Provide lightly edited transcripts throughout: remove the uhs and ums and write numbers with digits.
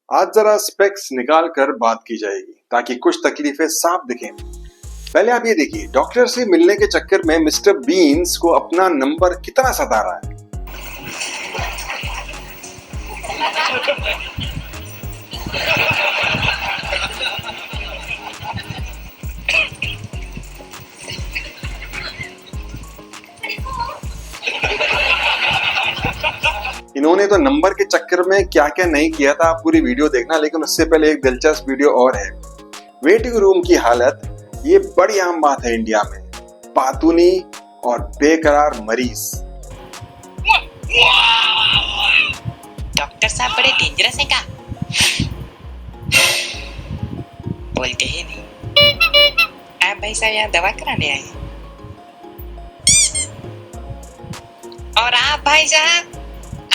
आज जरा स्पेक्स निकाल कर बात की जाएगी ताकि कुछ तकलीफें साफ दिखें। पहले आप ये देखिए, डॉक्टर से मिलने के चक्कर में मिस्टर बीन्स को अपना नंबर कितना सता रहा है। इन्होंने तो नंबर के चक्कर में क्या क्या नहीं किया था, आप पूरी वीडियो देखना। लेकिन उससे पहले एक दिलचस्प वीडियो और है। वेटिंग रूम की हालत, ये बड़ी आम बात है इंडिया में। पातूनी और बेकरार मरीज। डॉक्टर साहब बड़े डेंजरस हैं का? बोलते ही नहीं। आप भाई साहब यहाँ दवा कराने आए हैं? और आप भाई साहब,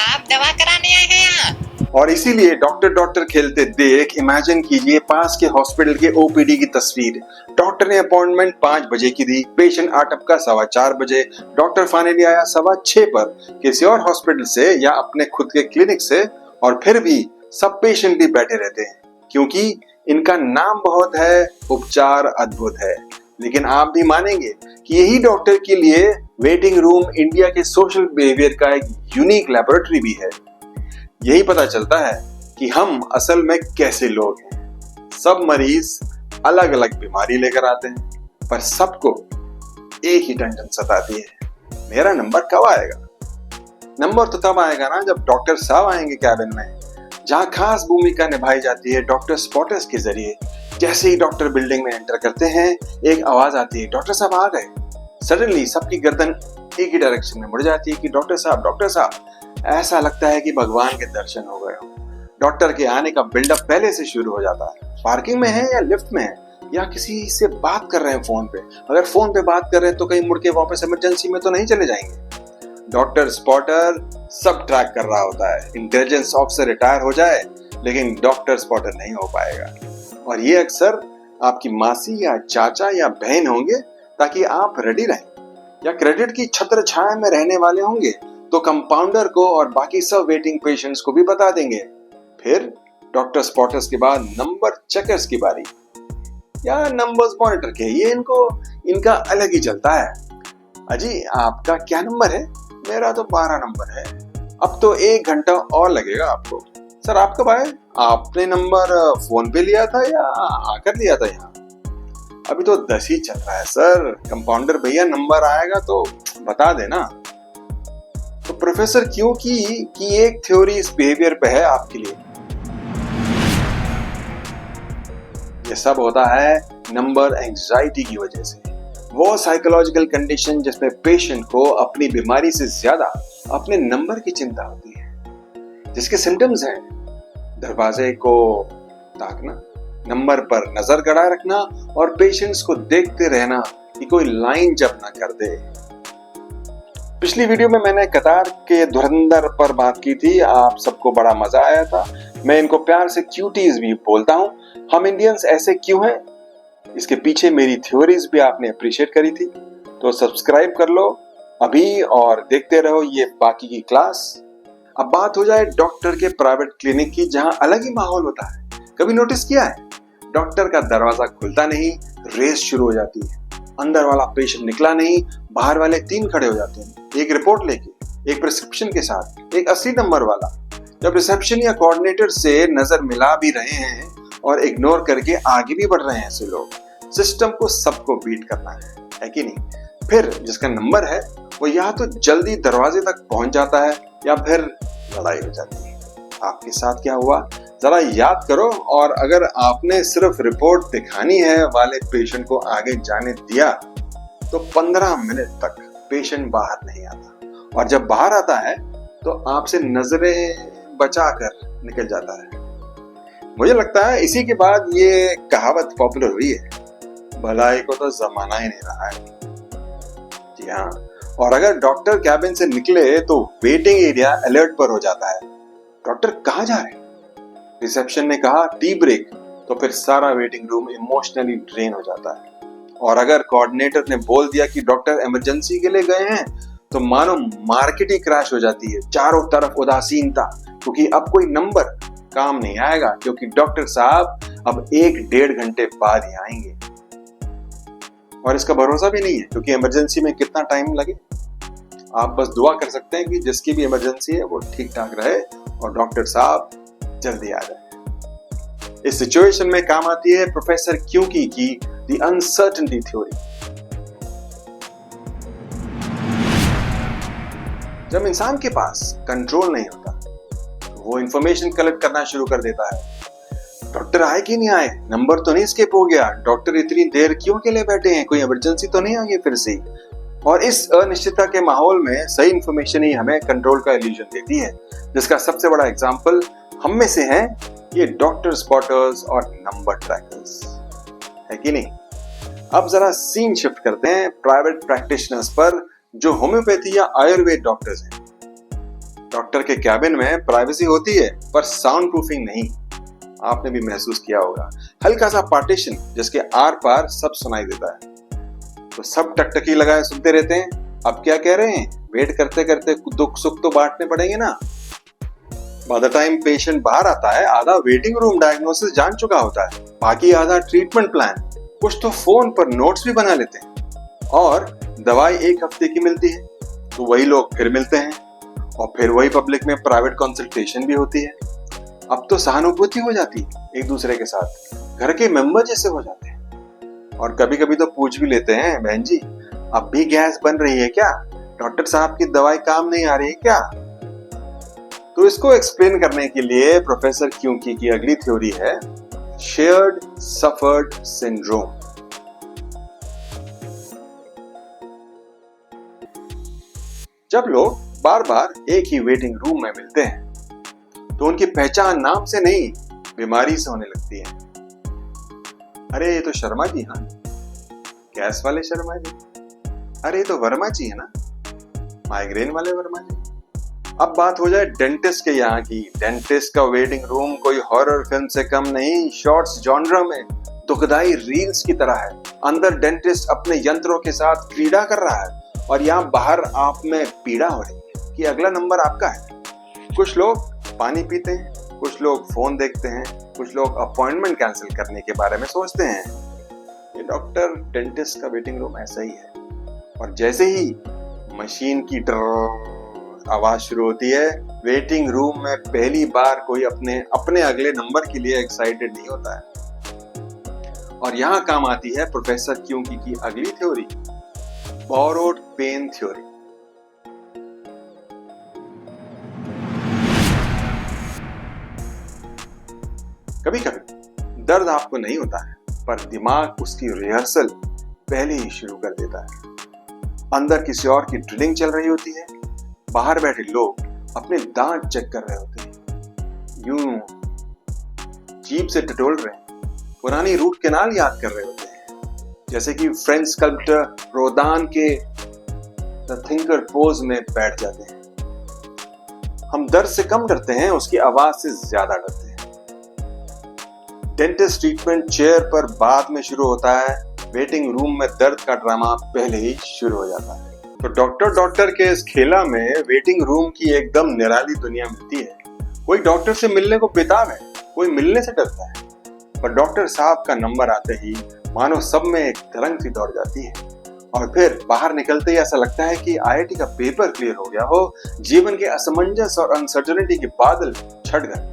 आप दवा कराने आए हैं यहाँ? और इसीलिए डॉक्टर खेलते देख इमेजिन कीजिए पास के हॉस्पिटल के ओपीडी की तस्वीर। डॉक्टर ने अपॉइंटमेंट 5 बजे की दी, पेशेंट आ टपका 4:15 बजे। डॉक्टर फाइनली आया 6:15 पर किसी और हॉस्पिटल से या अपने खुद के क्लिनिक से। और फिर भी सब पेशेंट भी बैठे रहते हैं क्योंकि इनका नाम बहुत है, उपचार अद्भुत है। लेकिन आप भी मानेंगे कि यही डॉक्टर के लिए वेटिंग रूम इंडिया के सोशल बिहेवियर का एक यूनिक लैबोरेटरी भी है। यही पता चलता है कि हम असल में कैसे लोग हैं। सब मरीज अलग अलग बीमारी लेकर आते हैं, पर सबको एक ही टेंशन सताती है, मेरा नंबर कब आएगा। नंबर तो तब आएगा ना जब डॉक्टर साहब आएंगे कैबिन में, जहां खास भूमिका निभाई जाती है डॉक्टर स्पॉटर्स के जरिए। जैसे ही डॉक्टर बिल्डिंग में एंटर करते हैं, एक आवाज आती है, डॉक्टर साहब आ गए। सडनली सबकी गर्दन एक ही डायरेक्शन में मुड़ जाती है कि डॉक्टर साहब। ऐसा लगता है कि भगवान के दर्शन हो गए हो। डॉक्टर के आने का बिल्डअप पहले से शुरू हो जाता है। पार्किंग में है या लिफ्ट में है या किसी से बात कर रहे हैं फोन पे। अगर फोन पे बात कर रहे हैं तो कहीं मुड़ के वापस इमरजेंसी में तो नहीं चले जाएंगे। डॉक्टर स्पॉटर सब ट्रैक कर रहा होता है। इंटेलिजेंस ऑफिसर रिटायर हो जाए लेकिन डॉक्टर स्पॉटर नहीं हो पाएगा। और ये अक्सर आपकी मासी या चाचा या बहन होंगे ताकि आप रेडी रहें। या क्रेडिट की छत्र छाया में रहने वाले होंगे तो कंपाउंडर को और बाकी सब वेटिंग पेशेंट्स को भी बता देंगे। फिर डॉक्टर स्पॉटर्स के बाद नंबर चेकर्स की बारी या नंबर्स मॉनिटर के। ये इनका अलग ही चलता है। अजी आपका क्या नंबर है? मेरा तो 12 नंबर है। अब तो 1 घंटा और लगेगा आपको। सर आप कब आए? आपने नंबर फोन पे लिया था या आकर लिया था यहाँ? अभी तो 10 ही चल रहा है सर। कंपाउंडर भैया नंबर आएगा तो बता देना। तो प्रोफेसर क्यों की एक थ्योरी इस बिहेवियर पे है आपके लिए। ये सब होता है नंबर एंजाइटी की वजह से। वो साइकोलॉजिकल कंडीशन जिसमें पेशेंट को अपनी बीमारी से ज्यादा अपने नंबर की चिंता होती है। जिसके सिम्टम्स हैं दरवाजे को ताकना, नंबर पर नजर गड़ा रखना और पेशेंट्स को देखते रहना कि कोई लाइन जब ना कर दे। पिछली वीडियो में मैंने कतार के धुरंधर पर बात की थी, आप सबको बड़ा मजा आया था। मैं इनको प्यार से क्यूटीज भी बोलता हूँ। हम इंडियंस ऐसे क्यों हैं, इसके पीछे मेरी थ्योरीज भी आपने अप्रिशिएट करी थी। तो सब्सक्राइब कर लो अभी और देखते रहो ये बाकी की क्लास। अब बात हो जाए डॉक्टर के प्राइवेट क्लिनिक की, जहां अलग ही माहौल होता है। कभी नोटिस किया है, डॉक्टर का दरवाजा खुलता नहीं, रेस शुरू हो जाती है। अंदर वाला पेशेंट निकला नहीं, बाहर वाले 3 खड़े हो जाते हैं, एक रिपोर्ट लेके, एक प्रिस्क्रिप्शन के साथ, एक 80 नंबर वाला। जब रिसेप्शन या कोऑर्डिनेटर से नजर मिला भी रहे हैं और इग्नोर करके आगे भी बढ़ रहे हैं ऐसे लोग। सिस्टम को सबको बीट करना है कि नहीं। फिर जिसका नंबर है वो या तो जल्दी दरवाजे तक पहुंच जाता है या फिर लड़ाई हो जाती है। आपके साथ क्या हुआ जरा याद करो। और अगर आपने सिर्फ रिपोर्ट दिखानी है वाले पेशेंट को आगे जाने दिया तो 15 मिनट तक पेशेंट बाहर नहीं आता। और जब बाहर आता है तो आपसे नजरें बचाकर निकल जाता है। मुझे लगता है इसी के बाद ये कहावत पॉपुलर हुई है, भलाई को तो जमाना ही नहीं रहा है। जी हाँ। और अगर डॉक्टर कैबिन से निकले तो वेटिंग एरिया अलर्ट पर हो जाता है। डॉक्टर कहाँ जा रहे हैं? रिसेप्शन ने कहा टी ब्रेक, तो फिर सारा वेटिंग रूम इमोशनली ड्रेन हो जाता है। और अगर कोऑर्डिनेटर ने बोल दिया कि डॉक्टर इमरजेंसी के लिए गए हैं तो मानो मार्केट ही क्रैश हो जाती है। चारों तरफ उदासीनता, क्योंकि अब कोई नंबर काम नहीं आएगा, क्योंकि डॉक्टर साहब अब 1-1.5 घंटे बाद ही आएंगे। और इसका भरोसा भी नहीं है, क्योंकि इमरजेंसी में कितना टाइम लगे। आप बस दुआ कर सकते हैं कि जिसकी भी इमरजेंसी है वो ठीक ठाक रहे और डॉक्टर साहब जल्दी आ जाए। इस सिचुएशन में काम आती है प्रोफेसर क्यूकी की द अनसर्टेनिटी थ्योरी। जब इंसान के पास कंट्रोल नहीं होता तो वो इंफॉर्मेशन कलेक्ट करना शुरू कर देता है। डॉक्टर आए कि नहीं आए, नंबर तो नहीं स्किप हो गया, डॉक्टर इतनी देर क्यों के लिए बैठे हैं, कोई इमरजेंसी तो नहीं आ गई फिर से। और इस अनिश्चितता के माहौल में सही इंफॉर्मेशन ही हमें कंट्रोल का इल्यूजन देती है, जिसका सबसे बड़ा एग्जांपल हम में से है ये डॉक्टर स्पॉटर्स और नंबर ट्रैकर्स, है कि नहीं। अब जरा सीन शिफ्ट करते हैं प्राइवेट प्रैक्टिशनर्स पर, जो होम्योपैथी या आयुर्वेद डॉक्टर्स हैं। डॉक्टर के कैबिन में प्राइवेसी होती है पर साउंड प्रूफिंग नहीं। आपने भी महसूस किया होगा, हल्का सा पार्टीशन जिसके आर पार सब सुनाई देता है, तो सब टकटकी लगाए सुनते रहते हैं। अब क्या कह रहे हैं, वेट करते करते दुख सुख तो बांटने पड़ेंगे ना। बाय द टाइम पेशेंट बाहर आता है, आधा वेटिंग रूम डायग्नोसिस जान चुका होता है, बाकी आधा ट्रीटमेंट प्लान। कुछ तो फोन पर नोट्स भी बना लेते हैं। और दवाई 1 हफ्ते की मिलती है तो वही लोग फिर मिलते हैं, और फिर वही पब्लिक में प्राइवेट कंसल्टेशन भी होती है। अब तो सहानुभूति हो जाती है एक दूसरे के साथ, घर के मेंबर जैसे हो जाते हैं। और कभी कभी तो पूछ भी लेते हैं, बहन जी अब भी गैस बन रही है क्या, डॉक्टर साहब की दवाई काम नहीं आ रही है क्या। तो इसको एक्सप्लेन करने के लिए प्रोफेसर क्यूकी की अगली थ्योरी है शेयर्ड सफर्ड सिंड्रोम। जब लोग बार बार एक ही वेटिंग रूम में मिलते हैं तो उनकी पहचान नाम से नहीं बीमारी से होने लगती है। अरे ये तो शर्मा जी, हाँ गैस वाले शर्मा जी, अरे ये तो वर्मा जी है ना, माइग्रेन वाले वर्मा जी। अब बात हो जाए डेंटिस्ट के यहाँ की। डेंटिस्ट का वेटिंग रूम कोई हॉरर फिल्म से कम नहीं, शॉर्ट्स जॉनरा में दुखदाई रील्स की तरह है। अंदर डेंटिस्ट अपने यंत्रों के साथ क्रीड़ा कर रहा है और यहाँ बाहर आप में पीड़ा हो रही है कि अगला नंबर आपका है। कुछ लोग पानी पीते हैं, कुछ लोग फोन देखते हैं, कुछ लोग अपॉइंटमेंट कैंसिल करने के बारे में सोचते हैं। ये डॉक्टर डेंटिस्ट का वेटिंग रूम ऐसा ही है। और जैसे ही मशीन की ड्रर आवाज शुरू होती है, वेटिंग रूम में पहली बार कोई अपने अगले नंबर के लिए एक्साइटेड नहीं होता है। और यहां काम आती है प्रोफेसर क्यूकी की अगली थ्योरी, बोरोड पेन थ्योरी। कभी कभी दर्द आपको नहीं होता है, पर दिमाग उसकी रिहर्सल पहले ही शुरू कर देता है। अंदर किसी और की ड्रिलिंग चल रही होती है, बाहर बैठे लोग अपने दांत चेक कर रहे होते हैं, यूं जीभ से टटोल रहे हैं, पुरानी रूट कैनाल याद कर रहे होते हैं, जैसे कि फ्रेंच स्कल्पटर रोदान के द थिंकर पोज में बैठ जाते हैं। हम दर्द से कम डरते हैं, उसकी आवाज से ज्यादा डरते हैं। डेंटिस्ट ट्रीटमेंट चेयर पर बाद में शुरू होता है, वेटिंग रूम में दर्द का ड्रामा पहले ही शुरू हो जाता है। तो डॉक्टर के इस खेला में वेटिंग रूम की एकदम निराली दुनिया मिलती है। कोई डॉक्टर से मिलने को बेताब है, कोई मिलने से डरता है, पर डॉक्टर साहब का नंबर आते ही मानो सब में एक तरंग सी दौड़ जाती है। और फिर बाहर निकलते ही ऐसा लगता है कि आईआईटी का पेपर क्लियर हो गया हो, जीवन के असमंजस और अनसर्टेनिटी के बादल छट गए।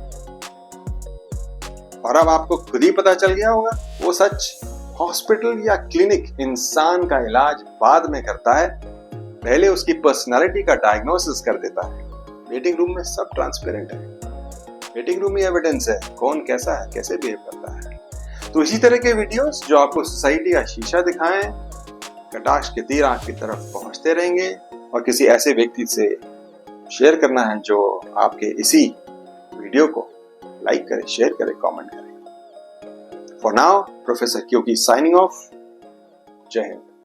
और अब आपको खुद ही पता चल गया होगा वो सच, हॉस्पिटल या क्लिनिक इंसान का इलाज बाद में करता है, पहले उसकी पर्सनालिटी का डायग्नोसिस कर देता है। वेटिंग रूम में सब ट्रांसपेरेंट है, वेटिंग रूम ही एविडेंस है कौन कैसा है, कैसे बिहेव करता है। तो इसी तरह के वीडियोस जो आपको सोसाइटी का शीशा दिखाएं, कटाक्ष के तीर आंख की तरफ पहुंचते रहेंगे। और किसी ऐसे व्यक्ति से शेयर करना है जो आपके इसी वीडियो को लाइक करे, शेयर करे, कमेंट करे। फॉर नाउ प्रोफेसर क्यूकी साइनिंग ऑफ। जय हिंद।